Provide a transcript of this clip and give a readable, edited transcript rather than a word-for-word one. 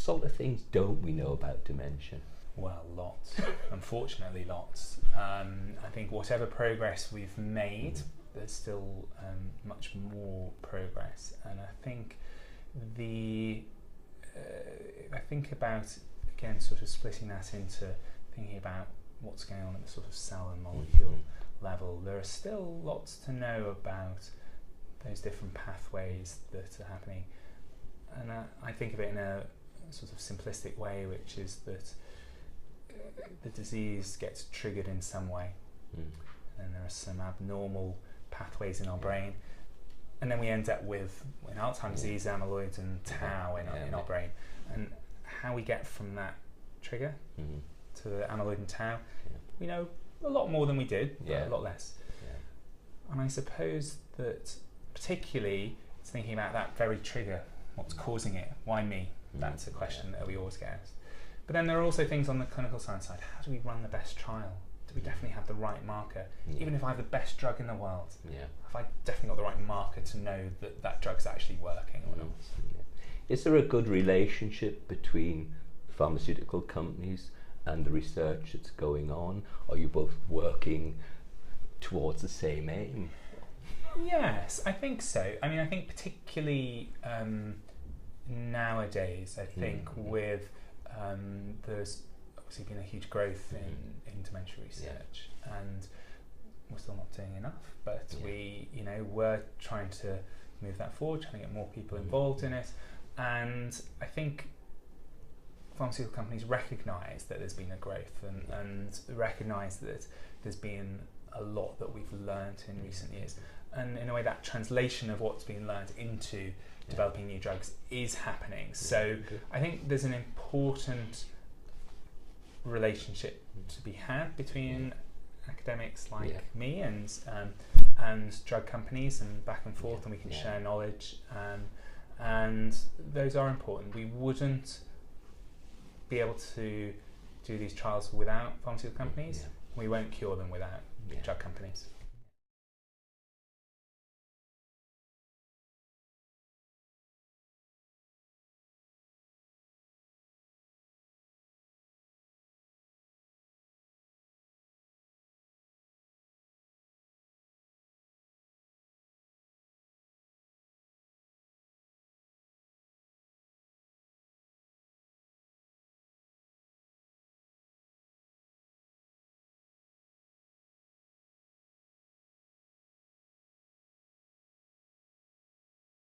sort of things don't we know about dementia? Well, lots. Unfortunately, lots. I think whatever progress we've made, there's still much more progress. And I think I think about, again, sort of splitting that into thinking about what's going on at the sort of cell and molecule level. There are still lots to know about those different pathways that are happening. And I think of it in a sort of simplistic way, which is that the disease gets triggered in some way, and then there are some abnormal pathways in our brain, and then we end up with, in Alzheimer's disease, amyloid and tau in our brain. And how we get from that trigger to the amyloid and tau, we know a lot more than we did, but a lot less. And I suppose that particularly it's thinking about that very trigger, what's causing it, why me? That's a question that we always get asked. But then there are also things on the clinical science side. How do we run the best trial? Do we definitely have the right marker? Even if I have the best drug in the world, have I definitely got the right marker to know that that drug's actually working or not? Is there a good relationship between pharmaceutical companies and the research that's going on? Are you both working towards the same aim? Yes, I think so. I mean, I think particularly nowadays, I think with there's obviously been a huge growth in dementia research, and we're still not doing enough, but we're trying to move that forward, trying to get more people involved in it. And I think pharmaceutical companies recognise that there's been a growth and recognise that there's been a lot that we've learned in recent years. And in a way, that translation of what's been learned into developing new drugs is happening. So I think there's an important relationship to be had between academics like me and drug companies, and back and forth, and we can share knowledge. And those are important. We wouldn't be able to do these trials without pharmaceutical companies. We won't cure them without drug companies.